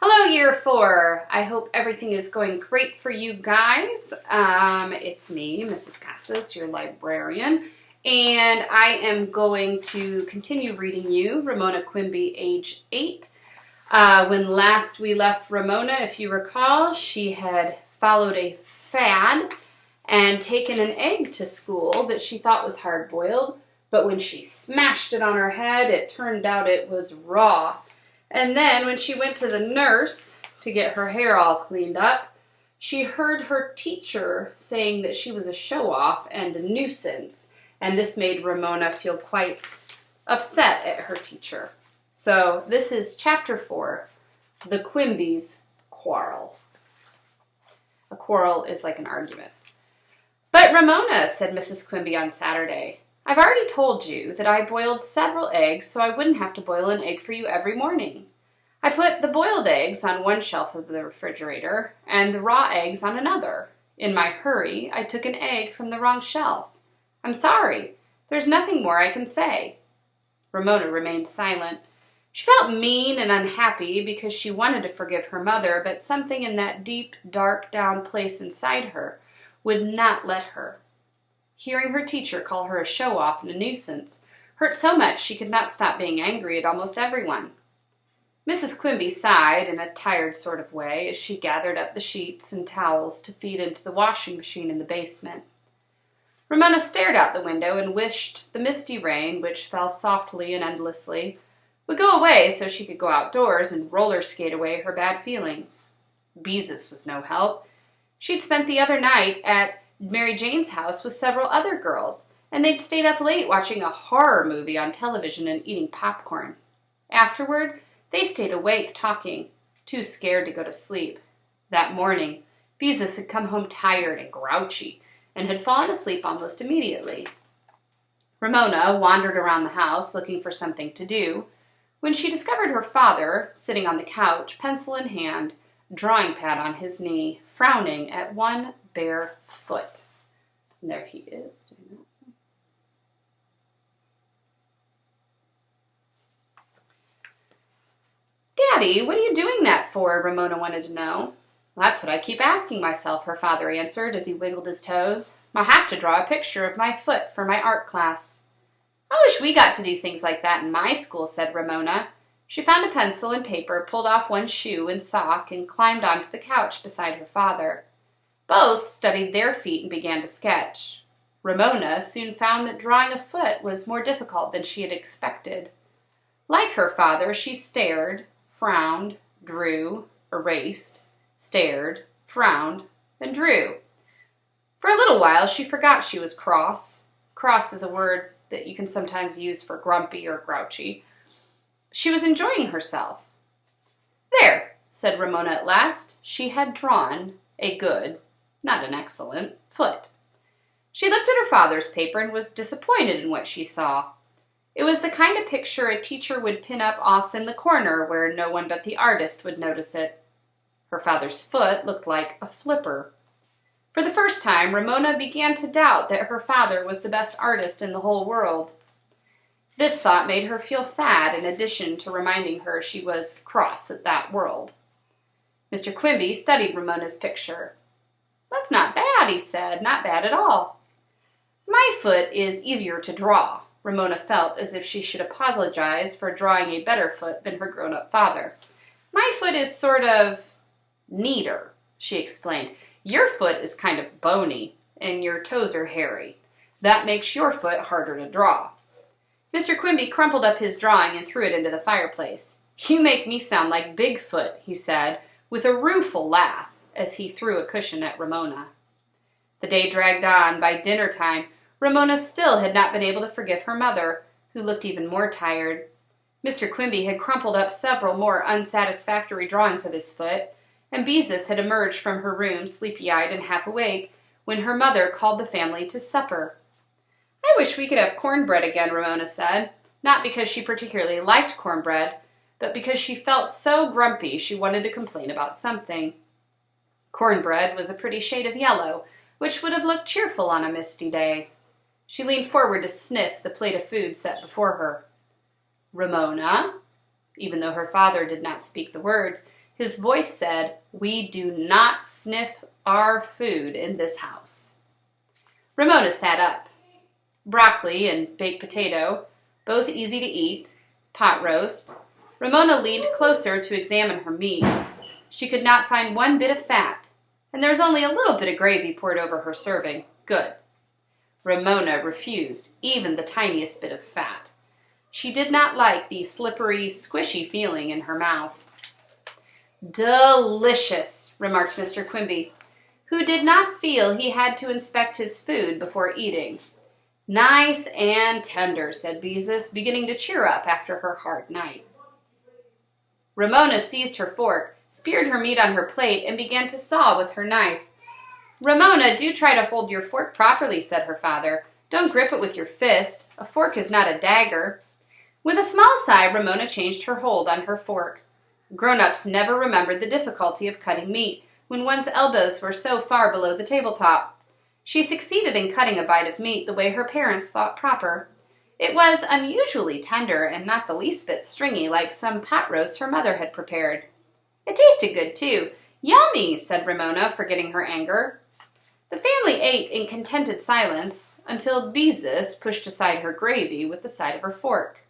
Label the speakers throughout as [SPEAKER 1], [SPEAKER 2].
[SPEAKER 1] Hello, Year 4. I hope everything is going great for you guys. It's me, Mrs. Cassis, your librarian, and I am going to continue reading you Ramona Quimby, age 8. When last we left Ramona, if you recall, she had followed a fad and taken an egg to school that she thought was hard-boiled, but when she smashed it on her head, it turned out it was raw. And then when she went to the nurse to get her hair all cleaned up, she heard her teacher saying that she was a show-off and a nuisance, and this made Ramona feel quite upset at her teacher. So this is Chapter 4, The Quimbys' Quarrel. A quarrel is like an argument. "But Ramona," said Mrs. Quimby on Saturday, "I've already told you that I boiled several eggs so I wouldn't have to boil an egg for you every morning. I put the boiled eggs on one shelf of the refrigerator and the raw eggs on another. In my hurry, I took an egg from the wrong shelf. I'm sorry. There's nothing more I can say." Ramona remained silent. She felt mean and unhappy because she wanted to forgive her mother, but something in that deep, dark down place inside her would not let her. Hearing her teacher call her a show-off and a nuisance hurt so much she could not stop being angry at almost everyone. Mrs. Quimby sighed in a tired sort of way as she gathered up the sheets and towels to feed into the washing machine in the basement. Ramona stared out the window and wished the misty rain, which fell softly and endlessly, would go away so she could go outdoors and roller skate away her bad feelings. Beezus was no help. She'd spent the other night at Mary Jane's house with several other girls, and they'd stayed up late watching a horror movie on television and eating popcorn. Afterward, they stayed awake talking, too scared to go to sleep. That morning, Beezus had come home tired and grouchy, and had fallen asleep almost immediately. Ramona wandered around the house looking for something to do, when she discovered her father, sitting on the couch, pencil in hand, drawing pad on his knee, frowning at one bare foot. And there he is doing that. "Daddy, what are you doing that for?" Ramona wanted to know. "That's what I keep asking myself," her father answered as he wiggled his toes. "I have to draw a picture of my foot for my art class." "I wish we got to do things like that in my school," said Ramona. She found a pencil and paper, pulled off one shoe and sock, and climbed onto the couch beside her father. Both studied their feet and began to sketch. Ramona soon found that drawing a foot was more difficult than she had expected. Like her father, she stared, frowned, drew, erased, stared, frowned, and drew. For a little while, she forgot she was cross. Cross is a word that you can sometimes use for grumpy or grouchy. She was enjoying herself. "There," said Ramona at last. She had drawn a good, not an excellent, foot. She looked at her father's paper and was disappointed in what she saw. It was the kind of picture a teacher would pin up off in the corner where no one but the artist would notice it. Her father's foot looked like a flipper. For the first time, Ramona began to doubt that her father was the best artist in the whole world. This thought made her feel sad in addition to reminding her she was cross at that world. Mr. Quimby studied Ramona's picture. "That's not bad," he said. "Not bad at all." "My foot is easier to draw." Ramona felt as if she should apologize for drawing a better foot than her grown-up father. "My foot is sort of neater," she explained. "Your foot is kind of bony, and your toes are hairy. That makes your foot harder to draw." Mr. Quimby crumpled up his drawing and threw it into the fireplace. "You make me sound like Bigfoot," he said, with a rueful laugh, as he threw a cushion at Ramona. The day dragged on. By dinner time, Ramona still had not been able to forgive her mother, who looked even more tired. Mr. Quimby had crumpled up several more unsatisfactory drawings of his foot, and Beezus had emerged from her room, sleepy-eyed and half awake, when her mother called the family to supper. "I wish we could have cornbread again," Ramona said, not because she particularly liked cornbread, but because she felt so grumpy she wanted to complain about something. Cornbread was a pretty shade of yellow, which would have looked cheerful on a misty day. She leaned forward to sniff the plate of food set before her. "Ramona?" Even though her father did not speak the words, His voice said, "We do not sniff our food in this house." Ramona sat up. Broccoli and baked potato, both easy to eat, pot roast. Ramona leaned closer to examine her meat. She could not find one bit of fat, and there was only a little bit of gravy poured over her serving. Good. Ramona refused even the tiniest bit of fat. She did not like the slippery, squishy feeling in her mouth. "Delicious," remarked Mr. Quimby, who did not feel he had to inspect his food before eating. "Nice and tender," said Beezus, beginning to cheer up after her hard night. Ramona seized her fork, speared her meat on her plate, and began to saw with her knife. "Ramona, do try to hold your fork properly," said her father. "Don't grip it with your fist. A fork is not a dagger." With a small sigh, Ramona changed her hold on her fork. Grown-ups never remembered the difficulty of cutting meat when one's elbows were so far below the tabletop. She succeeded in cutting a bite of meat the way her parents thought proper. It was unusually tender and not the least bit stringy like some pot roast her mother had prepared. It tasted good, too. "Yummy," said Ramona, forgetting her anger. The family ate in contented silence until Beezus pushed aside her gravy with the side of her fork.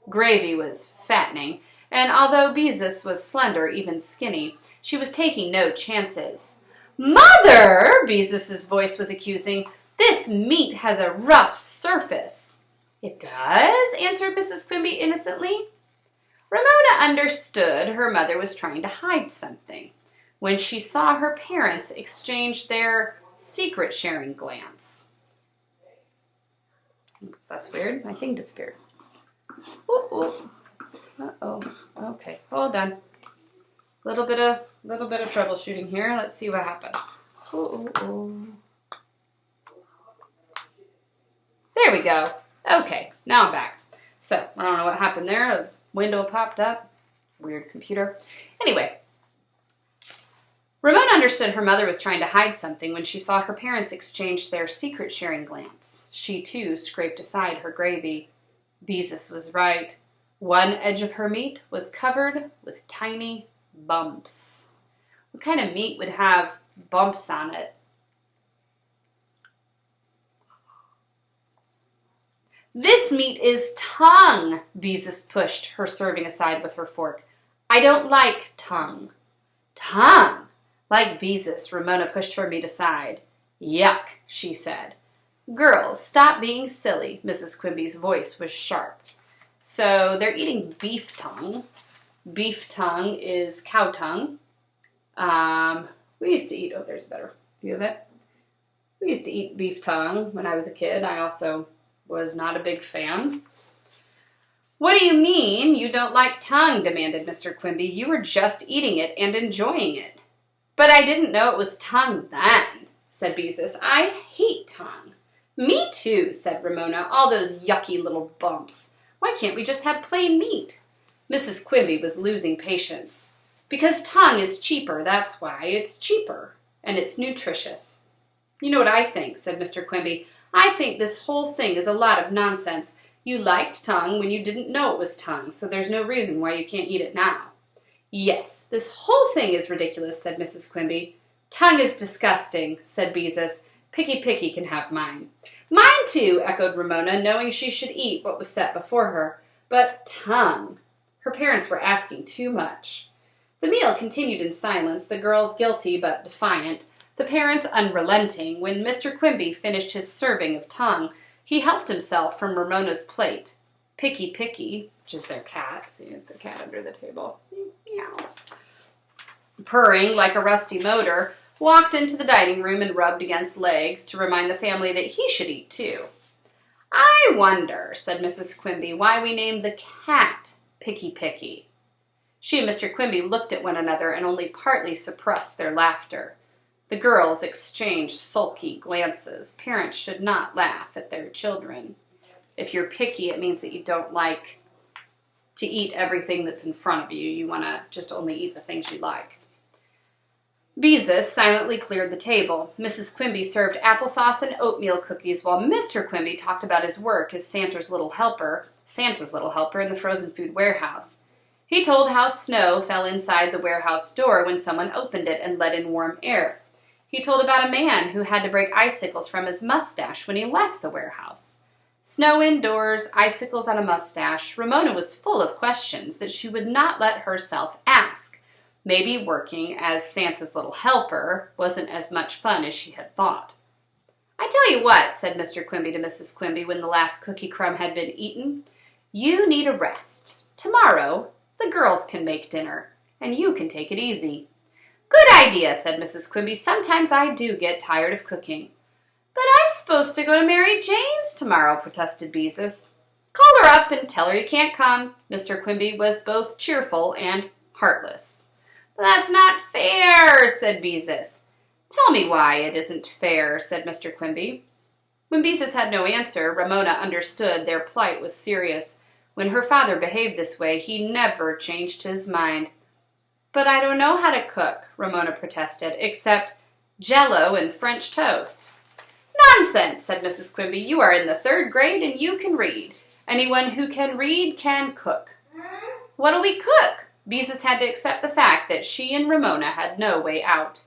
[SPEAKER 1] Gravy was fattening, and although Beezus was slender, even skinny, she was taking no chances. "Mother!" Beezus's voice was accusing. "This meat has a rough surface." "It does?" answered Mrs. Quimby innocently. Ramona understood her mother was trying to hide something when she saw her parents exchange their secret-sharing glance. That's weird. My thing disappeared. Ooh. Uh-oh. Okay, hold on. Little bit of troubleshooting here. Let's see what happened. Ooh. There we go. Okay, now I'm back. So, I don't know what happened there. A window popped up. Weird computer. Anyway, Ramona understood her mother was trying to hide something when she saw her parents exchange their secret-sharing glance. She, too, scraped aside her gravy. Beezus was right. One edge of her meat was covered with tiny bumps. What kind of meat would have bumps on it? "This meat is tongue," Beezus pushed her serving aside with her fork. "I don't like tongue." "Tongue?" Like Beezus, Ramona pushed her meat aside. "Yuck," she said. "Girls, stop being silly." Mrs. Quimby's voice was sharp. So they're eating beef tongue. Beef tongue is cow tongue. We used to eat, there's a better view of it. We used to eat beef tongue when I was a kid. I also was not a big fan. "What do you mean you don't like tongue?" demanded Mr. Quimby. "You were just eating it and enjoying it." "But I didn't know it was tongue then," said Beezus. "I hate tongue." "Me too," said Ramona. "All those yucky little bumps. Why can't we just have plain meat?" Mrs. Quimby was losing patience. "Because tongue is cheaper, that's why. It's cheaper, and it's nutritious." "You know what I think," said Mr. Quimby. "I think this whole thing is a lot of nonsense. You liked tongue when you didn't know it was tongue, so there's no reason why you can't eat it now." "Yes, this whole thing is ridiculous," said Mrs. Quimby. "Tongue is disgusting," said Beezus. Picky can have mine." "Mine too," echoed Ramona, knowing she should eat what was set before her. But tongue. Her parents were asking too much. The meal continued in silence, the girls guilty but defiant, the parents unrelenting. When Mr. Quimby finished his serving of tongue, he helped himself from Ramona's plate. Picky, which is their cat, see, it's the cat under the table, meow, purring like a rusty motor, walked into the dining room and rubbed against legs to remind the family that he should eat too. "I wonder," said Mrs. Quimby, "why we named the cat Picky." She and Mr. Quimby looked at one another and only partly suppressed their laughter. The girls exchanged sulky glances. Parents should not laugh at their children. If you're picky, it means that you don't like to eat everything that's in front of you. You want to just only eat the things you like. Beezus silently cleared the table. Mrs. Quimby served applesauce and oatmeal cookies while Mr. Quimby talked about his work as Santa's little helper in the frozen food warehouse. He told how snow fell inside the warehouse door when someone opened it and let in warm air. He told about a man who had to break icicles from his mustache when he left the warehouse. Snow indoors, icicles on a mustache. Ramona was full of questions that she would not let herself ask. Maybe working as Santa's little helper wasn't as much fun as she had thought. "I tell you what," said Mr. Quimby to Mrs. Quimby when the last cookie crumb had been eaten. "You need a rest. Tomorrow, the girls can make dinner, and you can take it easy." "Good idea," said Mrs. Quimby. "Sometimes I do get tired of cooking." "But I'm supposed to go to Mary Jane's tomorrow," protested Beezus. "Call her up and tell her you can't come." Mr. Quimby was both cheerful and heartless. "That's not fair," said Beezus. "Tell me why it isn't fair," said Mr. Quimby. When Beezus had no answer, Ramona understood their plight was serious. When her father behaved this way, he never changed his mind. "But I don't know how to cook," Ramona protested, "except Jell-O and French toast." "Nonsense," said Mrs. Quimby. "You are in the 3rd grade and you can read. Anyone who can read can cook." "What'll we cook?" Beezus had to accept the fact that she and Ramona had no way out.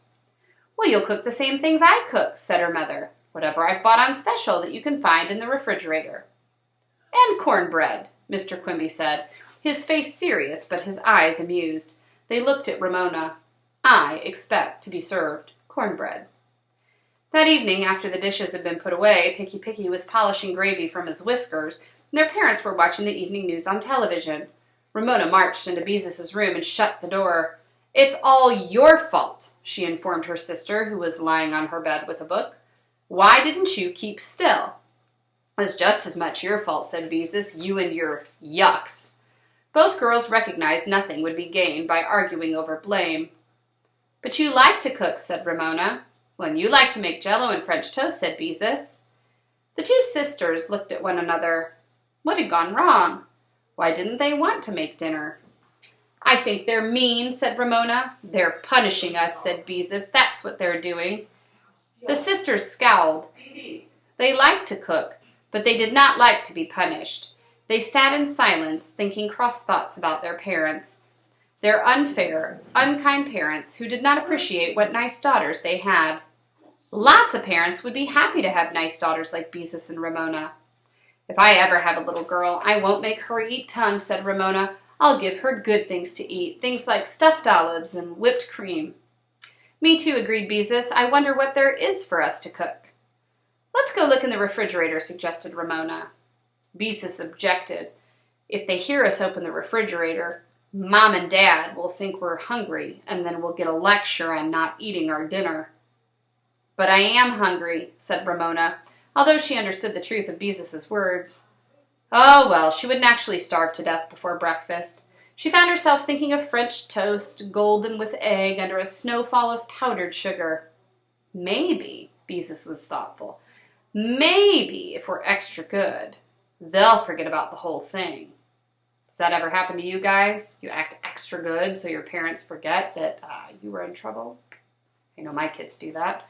[SPEAKER 1] "Well, you'll cook the same things I cook," said her mother. "Whatever I've bought on special that you can find in the refrigerator." "And cornbread," Mr. Quimby said, his face serious but his eyes amused. They looked at Ramona. "I expect to be served cornbread." That evening, after the dishes had been put away, Picky was polishing gravy from his whiskers, and their parents were watching the evening news on television. Ramona marched into Beezus's room and shut the door. "It's all your fault," she informed her sister, who was lying on her bed with a book. "Why didn't you keep still?" "It's just as much your fault," said Beezus, "you and your yucks." Both girls recognized nothing would be gained by arguing over blame. "But you like to cook," said Ramona. "Well, and you like to make Jell-O and French toast," said Beezus. The two sisters looked at one another. What had gone wrong? Why didn't they want to make dinner? "I think they're mean," said Ramona. "They're punishing us," said Beezus. "That's what they're doing." The sisters scowled. They liked to cook, but they did not like to be punished. They sat in silence, thinking cross thoughts about their parents. Their unfair, unkind parents who did not appreciate what nice daughters they had. Lots of parents would be happy to have nice daughters like Beezus and Ramona. "If I ever have a little girl, I won't make her eat tongue," said Ramona. "I'll give her good things to eat, things like stuffed olives and whipped cream." "Me too," agreed Beezus. "I wonder what there is for us to cook." "Let's go look in the refrigerator," suggested Ramona. Beezus objected. "If they hear us open the refrigerator, Mom and Dad will think we're hungry, and then we'll get a lecture on not eating our dinner." "But I am hungry," said Ramona, although she understood the truth of Beezus's words. Oh, well, she wouldn't actually starve to death before breakfast. She found herself thinking of French toast, golden with egg, under a snowfall of powdered sugar. Maybe, Beezus was thoughtful, maybe if we're extra good, they'll forget about the whole thing. Does that ever happen to you guys? You act extra good so your parents forget that you were in trouble? I know my kids do that.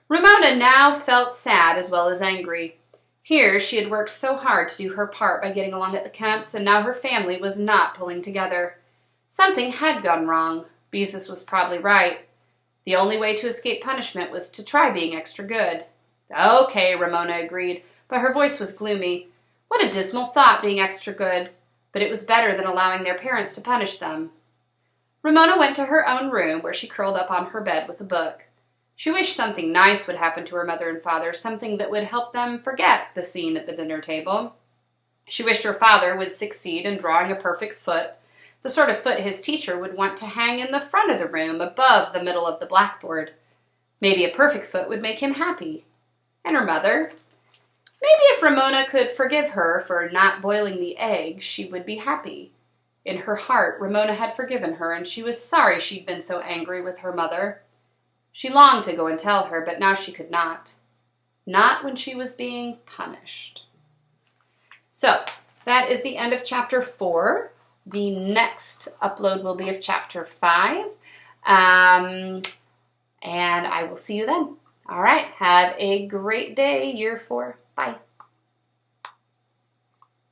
[SPEAKER 1] Ramona now felt sad as well as angry. Here she had worked so hard to do her part by getting along at the camps, and now her family was not pulling together. Something had gone wrong. Beezus was probably right. The only way to escape punishment was to try being extra good. Okay, Ramona agreed, but her voice was gloomy. What a dismal thought, being extra good. But it was better than allowing their parents to punish them. Ramona went to her own room, where she curled up on her bed with a book. She wished something nice would happen to her mother and father, something that would help them forget the scene at the dinner table. She wished her father would succeed in drawing a perfect foot, the sort of foot his teacher would want to hang in the front of the room, above the middle of the blackboard. Maybe a perfect foot would make him happy. And her mother? Maybe if Ramona could forgive her for not boiling the egg, she would be happy. In her heart, Ramona had forgiven her, and she was sorry she'd been so angry with her mother. She longed to go and tell her, but now she could not. Not when she was being punished. So, that is the end of Chapter 4. The next upload will be of Chapter 5. And I will see you then. All right, have a great day, Year 4. Bye.